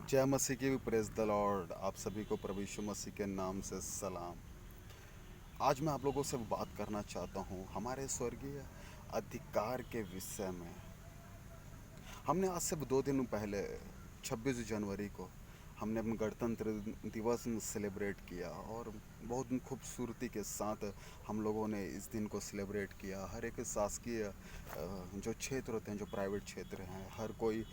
जय मसीह की भी प्रेज द लॉर्ड। आप सभी को प्रभु यीशु मसीह के नाम से सलाम। आज मैं आप लोगों से बात करना चाहता हूँ हमारे स्वर्गीय अधिकार के विषय में। हमने आज से 2 दिन पहले 26 जनवरी को हमने अपना गणतंत्र दिवस सेलिब्रेट किया और बहुत खूबसूरती के साथ हम लोगों ने इस दिन को सेलिब्रेट किया। हर एक शासकीय जो क्षेत्र होते हैं, जो प्राइवेट क्षेत्र हैं, हर कोई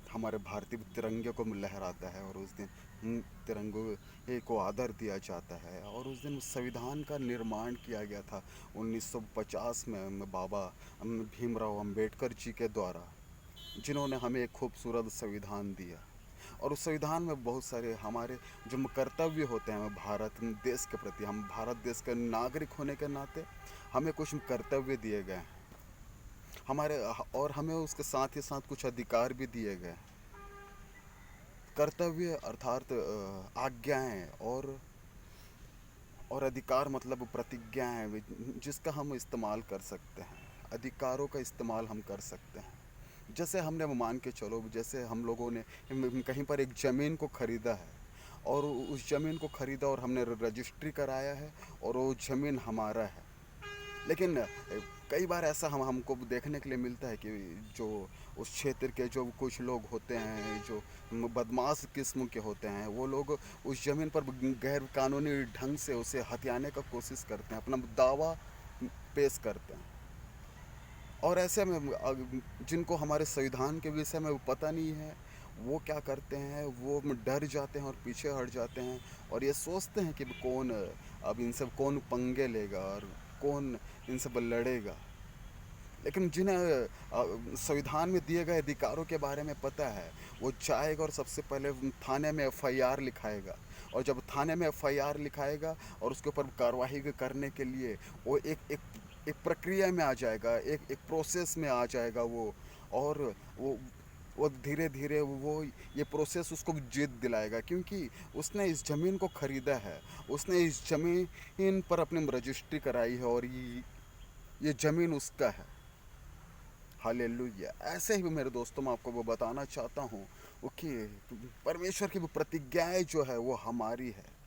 हमारे भारतीय तिरंगे को लहराता है और उस दिन तिरंगे को आदर दिया जाता है। और उस दिन संविधान का निर्माण किया गया था 1950 में बाबा भीमराव अंबेडकर जी के द्वारा, जिन्होंने हमें एक खूबसूरत संविधान दिया। और उस संविधान में बहुत सारे हमारे जो कर्तव्य होते हैं, हमें भारत देश के प्रति, हम भारत देश के नागरिक होने के नाते हमें कुछ कर्तव्य दिए गए हैं हमारे, और हमें उसके साथ ही साथ कुछ अधिकार भी दिए गए। कर्तव्य अर्थात आज्ञाएं, और अधिकार मतलब प्रतिज्ञाएं जिसका हम इस्तेमाल कर सकते हैं। अधिकारों का इस्तेमाल हम कर सकते हैं। जैसे हमने मान के चलो, जैसे हम लोगों ने कहीं पर एक ज़मीन को ख़रीदा है और उस ज़मीन को ख़रीदा और हमने रजिस्ट्री कराया है और वो ज़मीन हमारा है। लेकिन कई बार ऐसा हमको देखने के लिए मिलता है कि जो उस क्षेत्र के जो कुछ लोग होते हैं, जो बदमाश किस्म के होते हैं, वो लोग उस ज़मीन पर गैर कानूनी ढंग से उसे हथियाने का कोशिश करते हैं, अपना दावा पेश करते हैं। और ऐसे में जिनको हमारे संविधान के विषय में पता नहीं है, वो क्या करते हैं, वो डर जाते हैं और पीछे हट जाते हैं और ये सोचते हैं कि अब इनसे कौन पंगे लेगा और कौन इनसे लड़ेगा। लेकिन जिन्हें संविधान में दिए गए अधिकारों के बारे में पता है, वो जाएगा और सबसे पहले थाने में एफआईआर लिखाएगा। और जब थाने में एफआईआर लिखाएगा और उसके ऊपर कार्रवाई करने के लिए वो एक प्रक्रिया में आ जाएगा, एक प्रोसेस में आ जाएगा वो। और वो धीरे धीरे वो ये प्रोसेस उसको जीत दिलाएगा, क्योंकि उसने इस ज़मीन को ख़रीदा है, उसने इस ज़मीन पर अपनी रजिस्ट्री कराई है और ये ज़मीन उसका है। हालेलुया। ऐसे ही मेरे दोस्तों, मैं आपको वो बताना चाहता हूँ कि परमेश्वर की वो प्रतिज्ञाएं जो है वो हमारी है।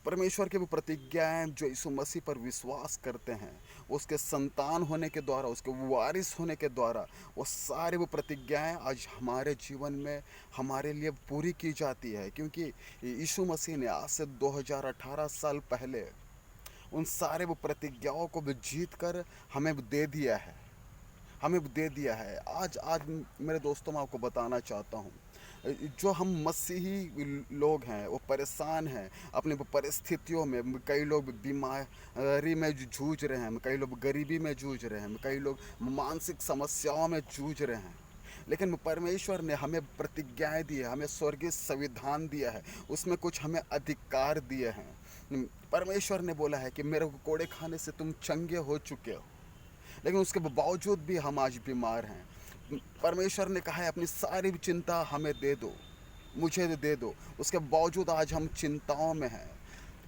परमेश्वर की वो प्रतिज्ञाएं जो यीशु मसीह पर विश्वास करते हैं, उसके संतान होने के द्वारा, उसके वारिस होने के द्वारा, वो सारी वो प्रतिज्ञाएं आज हमारे जीवन में हमारे लिए पूरी की जाती है। क्योंकि यीशु मसीह ने आज से 2018 साल पहले उन सारे वो प्रतिज्ञाओं को भी जीत कर हमें दे दिया है, हमें दे दिया है। आज आज मेरे दोस्तों, मैं आपको बताना चाहता हूँ, जो हम मसीही लोग हैं वो परेशान हैं अपनी परिस्थितियों में। कई लोग बीमारी में जूझ रहे हैं, कई लोग गरीबी में जूझ रहे हैं, कई लोग मानसिक समस्याओं में जूझ रहे हैं। लेकिन परमेश्वर ने हमें प्रतिज्ञाएं दी है, हमें स्वर्गीय संविधान दिया है, उसमें कुछ हमें अधिकार दिए हैं। परमेश्वर ने बोला है कि मेरे को कोड़े खाने से तुम चंगे हो चुके हो, लेकिन उसके बावजूद भी हम आज बीमार हैं। परमेश्वर ने कहा है अपनी सारी चिंता हमें दे दो, मुझे दे दो, उसके बावजूद आज हम चिंताओं में हैं।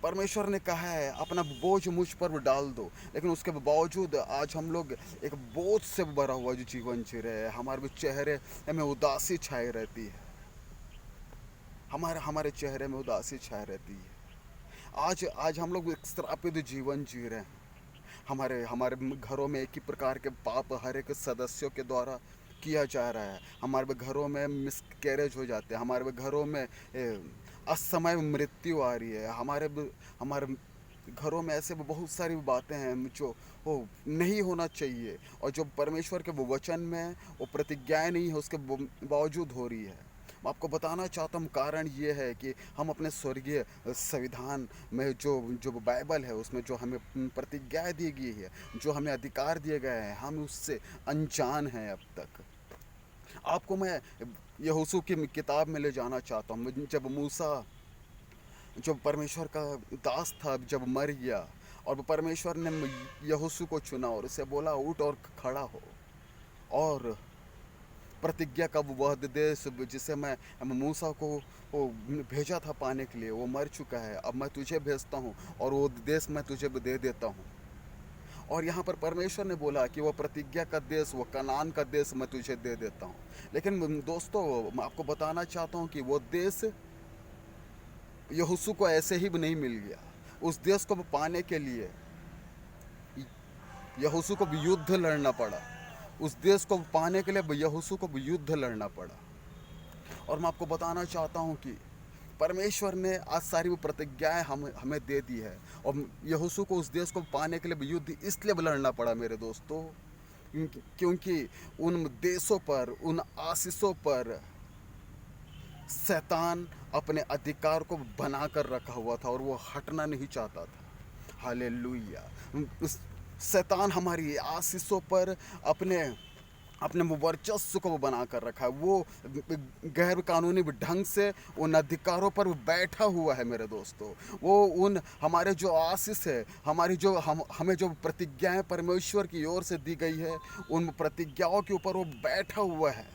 परमेश्वर ने कहा है अपना बोझ मुझ पर डाल दो, लेकिन उसके बावजूद आज हम लोग एक बोझ से भरा हुआ जो जीवन जी रहे हैं। हमारे चेहरे में उदासी छाई रहती है, हमारे हमारे चेहरे में उदासी छाई रहती है। आज आज हम लोग एक श्रापित जीवन जी रहे हैं। हमारे हमारे घरों में एक ही प्रकार के पाप हर एक सदस्यों के द्वारा किया जा रहा है। हमारे घरों में मिसकैरेज हो जाते हैं, हमारे घरों में असमय मृत्यु आ रही है। हमारे घरों में ऐसे बहुत सारी बातें हैं जो वो नहीं होना चाहिए, और जो परमेश्वर के वो वचन में वो प्रतिज्ञाएं नहीं है, उसके बावजूद हो रही है। मैं आपको बताना चाहता हूँ, कारण ये है कि हम अपने स्वर्गीय संविधान में जो जो बाइबल है, उसमें जो हमें प्रतिज्ञाएं दी गई है, जो हमें अधिकार दिए गए हैं, हम उससे अनजान हैं अब तक। आपको मैं यहोशू की किताब में ले जाना चाहता हूँ। जब मूसा, जो परमेश्वर का दास था, जब मर गया और परमेश्वर ने यहोशू को चुना और उसे बोला उठ और खड़ा हो, और प्रतिज्ञा का वो वह देश जिसे मैं मूसा को वो भेजा था पाने के लिए, वो मर चुका है, अब मैं तुझे भेजता हूँ और वो देश मैं तुझे दे देता हूँ। और यहाँ पर परमेश्वर ने बोला कि वो प्रतिज्ञा का देश, वो कनान का देश मैं तुझे दे देता हूँ। लेकिन दोस्तों, मैं आपको बताना चाहता हूँ कि वो देश यहोशू को ऐसे ही नहीं मिल गया। उस देश को पाने के लिए यहोशू को भी युद्ध लड़ना पड़ा। उस देश को पाने के लिए यहोशू को भी युद्ध लड़ना पड़ा। और मैं आपको बताना चाहता हूँ कि परमेश्वर ने आज सारी वो प्रतिज्ञाएं हमें दे दी है। और यहोशू को उस देश को पाने के लिए भी युद्ध इसलिए लड़ना पड़ा मेरे दोस्तों, क्योंकि उन देशों पर, उन आशीषों पर शैतान अपने अधिकार को बना कर रखा हुआ था और वो हटना नहीं चाहता था। हालेलुया। शैतान हमारी आशीषों पर अपने अपने वर्चस्व को बना कर रखा है। वो गैर कानूनी ढंग से उन अधिकारों पर बैठा हुआ है मेरे दोस्तों। वो उन हमारे जो आशीष है, हमारी जो हमें जो प्रतिज्ञाएं परमेश्वर की ओर से दी गई है, उन प्रतिज्ञाओं के ऊपर वो बैठा हुआ है।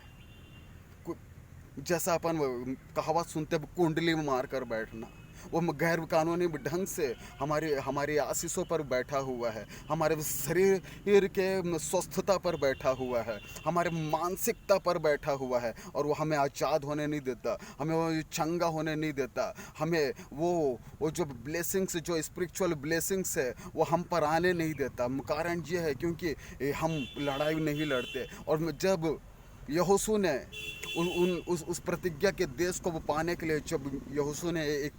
जैसा अपन कहावत सुनते, कुंडली में मार कर बैठना, वो गैर कानूनी ढंग से हमारी आशीषों पर बैठा हुआ है, हमारे शरीर के स्वस्थता पर बैठा हुआ है, हमारे मानसिकता पर बैठा हुआ है। और वो हमें आज़ाद होने नहीं देता, हमें वो चंगा होने नहीं देता, हमें वो जो ब्लेसिंग्स, जो स्पिरिचुअल ब्लेसिंग्स है, वो हम पर आने नहीं देता। कारण ये है क्योंकि हम लड़ाई नहीं लड़ते। और जब यहोशू ने उस प्रतिज्ञा के देश को पाने के लिए, जब यहोशू ने एक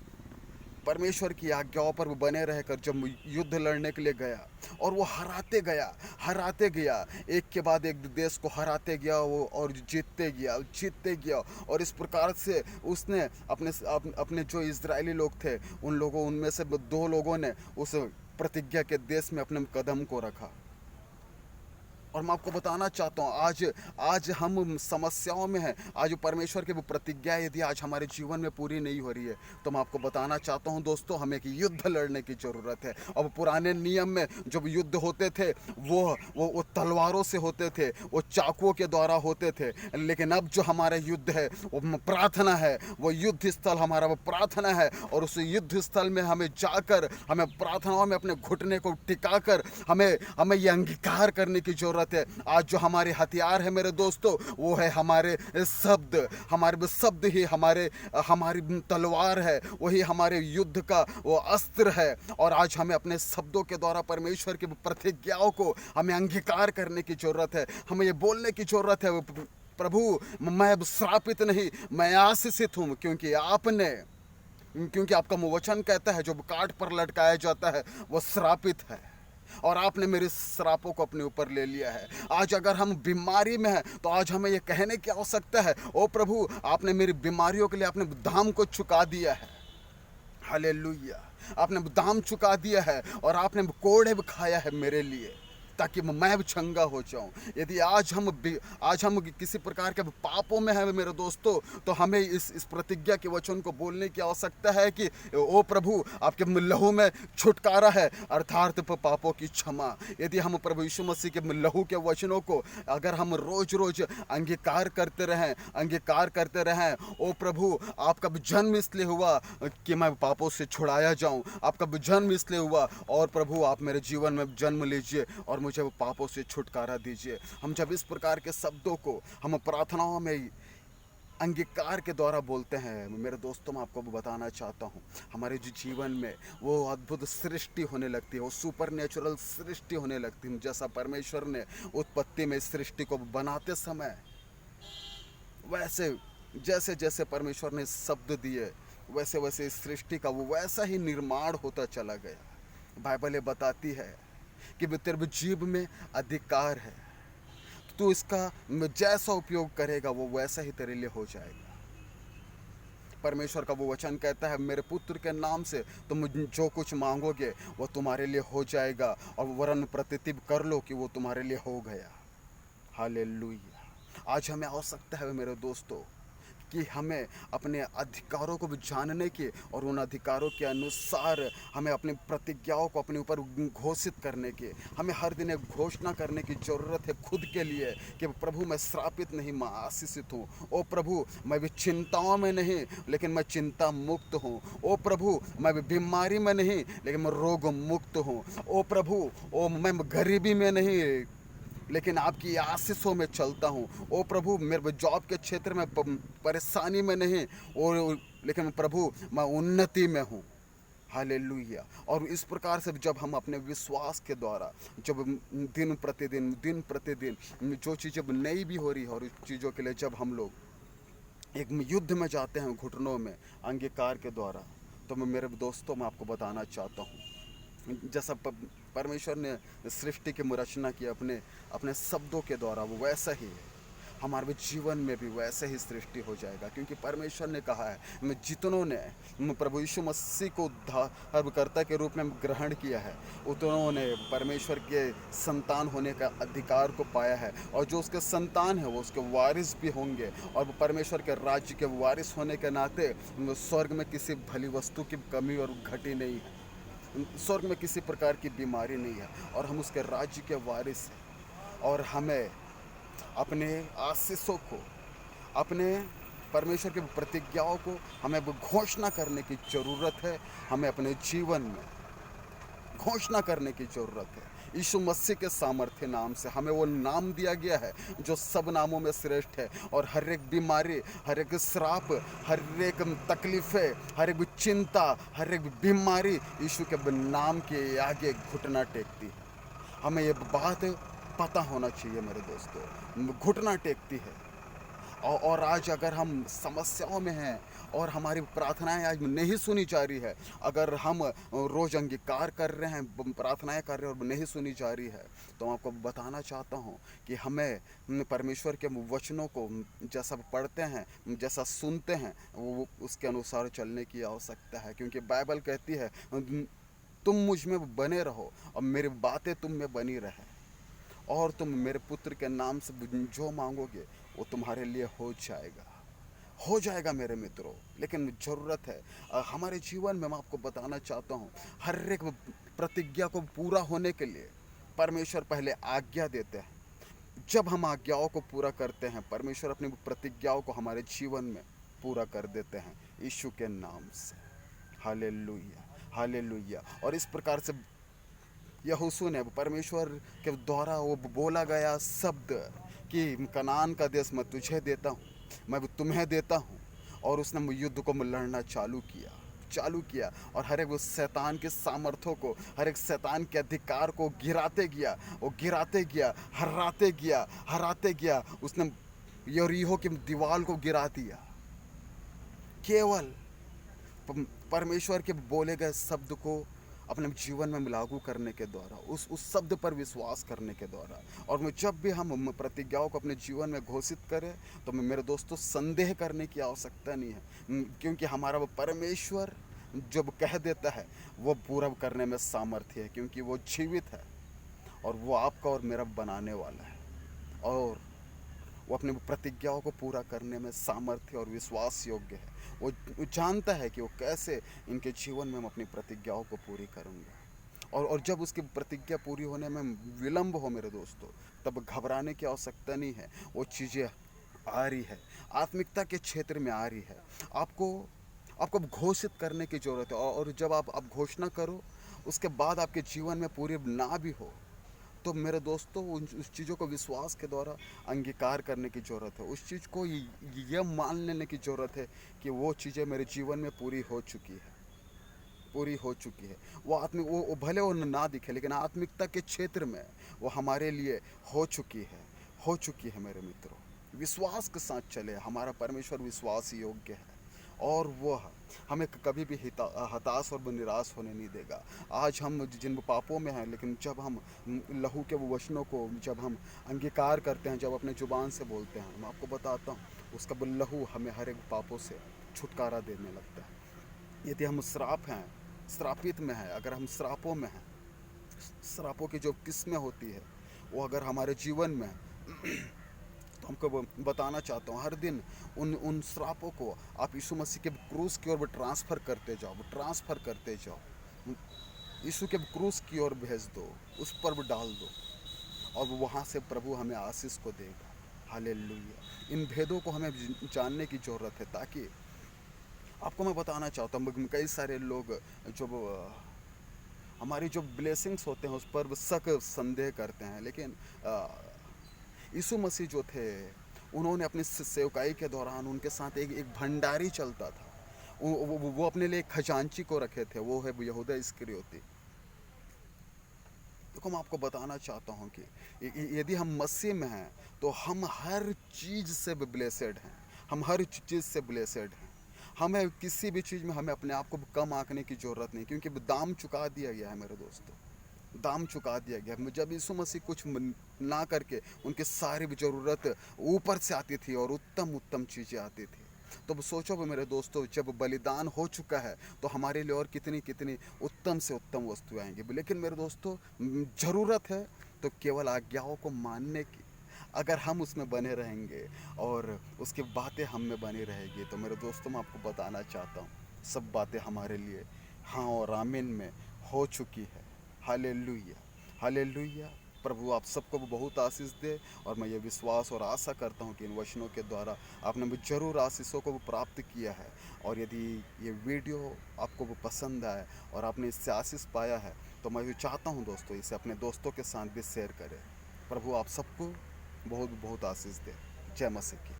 परमेश्वर की आज्ञाओं पर बने रहकर जब युद्ध लड़ने के लिए गया, और वो हराते गया, एक के बाद एक देश को हराते गया वो, और जीतते गया। और इस प्रकार से उसने अपने जो इजरायली लोग थे, उनमें से 2 लोगों ने उस प्रतिज्ञा के देश में अपने कदम को रखा। और मैं आपको बताना चाहता हूँ, आज हम समस्याओं में हैं। आज परमेश्वर की वो प्रतिज्ञा यदि आज हमारे जीवन में पूरी नहीं हो रही है, तो मैं आपको बताना चाहता हूँ दोस्तों, हमें एक युद्ध लड़ने की ज़रूरत है। अब पुराने नियम में जब युद्ध होते थे, वो तलवारों से होते थे, वो चाकुओं के द्वारा होते थे। लेकिन अब जो हमारा युद्ध है वो प्रार्थना है, वो युद्ध स्थल हमारा वो प्रार्थना है। और उस युद्ध स्थल में हमें जाकर, हमें प्रार्थनाओं में अपने घुटने को टिकाकर हमें ये अंगीकार करने की ज़रूरत है। आज जो हमारे हथियार है मेरे दोस्तों, वो है हमारे शब्द ही हमारी तलवार है, वही हमारे युद्ध का वो अस्त्र है। और आज हमें अपने शब्दों के द्वारा परमेश्वर की प्रतिज्ञाओं को हमें अंगीकार करने की जरूरत है। हमें ये बोलने की जरूरत है, प्रभु मैं श्रापित नहीं, मैं आशीषित हूँ, क्योंकि आपका वचन कहता है जो काट पर लटकाया जाता है वो श्रापित है, और आपने मेरे श्रापों को अपने ऊपर ले लिया है। आज अगर हम बीमारी में हैं, तो आज हमें यह कहने की आवश्यकता है, ओ प्रभु आपने मेरी बीमारियों के लिए अपने दाम को चुका दिया है। हालेलुया। आपने दाम चुका दिया है, और आपने कोड़े भी खाया है मेरे लिए, ताकि मैं भी चंगा हो जाऊं। यदि आज हम किसी प्रकार के पापों में हैं मेरे दोस्तों, तो हमें इस प्रतिज्ञा के वचन को बोलने की आवश्यकता है कि ओ प्रभु आपके लहू में छुटकारा है, अर्थात पापों की क्षमा। यदि हम प्रभु यीशु मसीह के लहू के वचनों को अगर हम रोज रोज अंगीकार करते रहें, ओ प्रभु आपका जन्म इसलिए हुआ कि मैं पापों से छुड़ाया जाऊं, आपका जन्म इसलिए हुआ, और प्रभु आप मेरे जीवन में जन्म लीजिए और मुझे वो पापों से छुटकारा दीजिए। हम जब इस प्रकार के शब्दों को हम प्रार्थनाओं में अंगीकार के द्वारा बोलते हैं, मेरे दोस्तों मैं आपको बताना चाहता हूँ, हमारे जो जीवन में वो अद्भुत सृष्टि होने लगती है, वो सुपरनेचुरल सृष्टि होने लगती है। जैसा परमेश्वर ने उत्पत्ति में सृष्टि को बनाते समय, वैसे जैसे परमेश्वर ने शब्द दिए, वैसे वैसे इस सृष्टि का वो वैसा ही निर्माण होता चला गया। बाइबल ये बताती है कि तेरे जीव में अधिकार है, तू इसका जैसा उपयोग करेगा वो वैसा ही तेरे लिए हो जाएगा। परमेश्वर का वो वचन कहता है, मेरे पुत्र के नाम से तुम जो कुछ मांगोगे वो तुम्हारे लिए हो जाएगा, और वरन प्रतितिप कर लो कि वो तुम्हारे लिए हो गया। हालेलुया। आज हमें आवश्यकता है मेरे दोस्तों कि हमें अपने अधिकारों को भी जानने की और उन अधिकारों के अनुसार हमें अपनी प्रतिज्ञाओं को अपने ऊपर घोषित करने की, हमें हर दिन एक घोषणा करने की ज़रूरत है खुद के लिए कि प्रभु मैं श्रापित नहीं, मैं आशीषित हूँ। ओ प्रभु मैं भी चिंताओं में नहीं, लेकिन मैं चिंता मुक्त हूँ। ओ प्रभु मैं भी बीमारी में नहीं, लेकिन मैं रोग मुक्त हूँ। ओ प्रभु ओ मैं गरीबी में नहीं, लेकिन आपकी आशीषों में चलता हूँ। ओ प्रभु मेरे जॉब के क्षेत्र में परेशानी में नहीं, और लेकिन प्रभु मैं उन्नति में हूँ। हालेलुया। और इस प्रकार से जब हम अपने विश्वास के द्वारा जब दिन प्रतिदिन जो चीज़ें नई भी हो रही है, और उस चीज़ों के लिए जब हम लोग एक युद्ध में जाते हैं घुटनों में अंगीकार के द्वारा, तो मैं मेरे दोस्तों मैं आपको बताना चाहता हूँ, जैसा परमेश्वर ने सृष्टि की रचना की अपने अपने शब्दों के द्वारा, वो वैसा ही है हमारे भी जीवन में भी वैसे ही सृष्टि हो जाएगा। क्योंकि परमेश्वर ने कहा है, मैं जितनों ने प्रभु यीशु मसीह को उद्धारकर्ता के रूप में ग्रहण किया है, उतनों ने परमेश्वर के संतान होने का अधिकार को पाया है। और जो उसके संतान है वो उसके वारिस भी होंगे, और वो परमेश्वर के राज्य के वारिस होने के नाते स्वर्ग में किसी भली वस्तु की कमी और घटी नहीं है, स्वर्ग में किसी प्रकार की बीमारी नहीं है, और हम उसके राज्य के वारिस हैं। और हमें अपने आशीषों को, अपने परमेश्वर की प्रतिज्ञाओं को हमें घोषणा करने की ज़रूरत है। हमें अपने जीवन में घोषणा करने की ज़रूरत है। यीशु मसीह के सामर्थ्य नाम से हमें वो नाम दिया गया है जो सब नामों में श्रेष्ठ है, और हर एक बीमारी, हर एक श्राप, हर एक तकलीफ़ें, हर एक चिंता, हर एक बीमारी यीशु के नाम के आगे घुटना टेकती है। हमें ये बात पता होना चाहिए मेरे दोस्तों, घुटना टेकती है। और आज अगर हम समस्याओं में हैं और हमारी प्रार्थनाएं आज नहीं सुनी जा रही है, अगर हम रोज़ अंगीकार कर रहे हैं, प्रार्थनाएं कर रहे हैं और नहीं सुनी जा रही है, तो मैं आपको बताना चाहता हूँ कि हमें परमेश्वर के वचनों को जैसा पढ़ते हैं, जैसा सुनते हैं, वो उसके अनुसार चलने की आवश्यकता है। क्योंकि बाइबल कहती है तुम मुझ में बने रहो और मेरी बातें तुम में बनी रहे, और तुम मेरे पुत्र के नाम से जो मांगोगे वो तुम्हारे लिए हो जाएगा, हो जाएगा मेरे मित्रों। लेकिन ज़रूरत है हमारे जीवन में, मैं आपको बताना चाहता हूँ, हर एक प्रतिज्ञा को पूरा होने के लिए परमेश्वर पहले आज्ञा देते हैं। जब हम आज्ञाओं को पूरा करते हैं, परमेश्वर अपनी प्रतिज्ञाओं को हमारे जीवन में पूरा कर देते हैं यीशु के नाम से। Hallelujah, hallelujah. और इस प्रकार से यहोशू ने परमेश्वर के द्वारा वो बोला गया शब्द कि कनान का देश मैं तुझे देता हूँ, मैं तुम्हें देता हूँ, और उसने युद्ध को लड़ना चालू किया और हर एक उस शैतान के सामर्थ्यों को, हर एक शैतान के अधिकार को गिराते गया, हराते गया। उसने यरीहो की दीवार को गिरा दिया, केवल परमेश्वर के बोले गए शब्द को अपने जीवन में लागू करने के द्वारा, उस शब्द पर विश्वास करने के द्वारा। और जब भी हम प्रतिज्ञाओं को अपने जीवन में घोषित करें, तो मेरे दोस्तों संदेह करने की आवश्यकता नहीं है, क्योंकि हमारा वो परमेश्वर जब कह देता है वो पूरा करने में सामर्थ्य है, क्योंकि वो जीवित है और वो आपका और मेरा बनाने वाला है, और वो अपनी प्रतिज्ञाओं को पूरा करने में सामर्थ्य और विश्वास योग्य है। वो जानता है कि वो कैसे इनके जीवन में हम अपनी प्रतिज्ञाओं को पूरी करूँगा। और जब उसकी प्रतिज्ञा पूरी होने में विलंब हो मेरे दोस्तों, तब घबराने की आवश्यकता नहीं है। वो चीज़ें आ रही है, आत्मिकता के क्षेत्र में आ रही है, आपको घोषित करने की ज़रूरत है। और जब आप घोषणा करो, उसके बाद आपके जीवन में पूरी ना भी हो, तो मेरे दोस्तों उस चीज़ों को विश्वास के द्वारा अंगीकार करने की ज़रूरत है। उस चीज़ को यह मान लेने की ज़रूरत है कि वो चीज़ें मेरे जीवन में पूरी हो चुकी है। वो भले वो ना दिखे, लेकिन आत्मिकता के क्षेत्र में वो हमारे लिए हो चुकी है मेरे मित्रों। विश्वास के साथ चले, हमारा परमेश्वर विश्वास योग्य है, और वो हमें कभी भी हताश और निराश होने नहीं देगा। आज हम जिन पापों में हैं, लेकिन जब हम लहू के वचनों को जब हम अंगीकार करते हैं, जब अपने ज़ुबान से बोलते हैं, मैं आपको बताता हूँ उसका लहू हमें हर एक पापों से छुटकारा देने लगता है। यदि हम श्रापित में हैं, अगर हम श्रापों में हैं, श्रापों की जो किस्में होती है वो अगर हमारे जीवन में तो हमको बताना चाहता हूँ, हर दिन उन उन श्रापों को आप यीशु मसीह के क्रूस की ओर ट्रांसफ़र करते जाओ, ट्रांसफ़र करते जाओ। यीशु के क्रूस की ओर भेज दो, उस पर भी डाल दो, और वहाँ से प्रभु हमें आशीष को देगा। हालेलुया। इन भेदों को हमें जानने की ज़रूरत है, ताकि आपको मैं बताना चाहता हूँ, कई सारे लोग जो हमारी जो ब्लेसिंग्स होते हैं उस पर शक संदेह करते हैं, लेकिन यीशु मसीह जो थे, उन्होंने अपनी सेवकाई के दौरान उनके साथ एक एक भंडारी चलता था। वो अपने लिए एक खजांची को रखे थे, वो है यहूदा इस्करियोती। देखो, मैं आपको बताना चाहता हूँ कि यदि हम मसीह में हैं तो हम हर चीज़ से ब्लेसेड हैं, हम हर चीज़ से ब्लेसेड हैं। हमें किसी भी चीज़ में हमें अपने आप को कम आंकने की ज़रूरत नहीं, क्योंकि दाम चुका दिया गया है मेरे दोस्तों, दाम चुका दिया गया है। जब यीशु मसीह कुछ ना करके उनकी सारी ज़रूरत ऊपर से आती थी और उत्तम उत्तम चीज़ें आती थी, तो अब सोचो भी मेरे दोस्तों, जब बलिदान हो चुका है तो हमारे लिए और कितनी कितनी उत्तम से उत्तम वस्तुएं आएंगी। लेकिन मेरे दोस्तों, ज़रूरत है तो केवल आज्ञाओं को मानने की। अगर हम उसमें बने रहेंगे और उसकी बातें हम में बनी रहेगी, तो मेरे दोस्तों, मैं आपको बताना चाहता हूँ, सब बातें हमारे लिए हाँ और आमीन में हो चुकी है। Hallelujah, hallelujah. प्रभु आप सबको बहुत आशीष दे, और मैं ये विश्वास और आशा करता हूँ कि इन वचनों के द्वारा आपने मुझे ज़रूर आशीषों को प्राप्त किया है। और यदि ये वीडियो आपको वो पसंद आए और आपने इससे आशीष पाया है, तो मैं भी चाहता हूँ दोस्तों, इसे अपने दोस्तों के साथ भी शेयर करें। प्रभु आप सबको बहुत बहुत आशीष दे। जय मसीह की।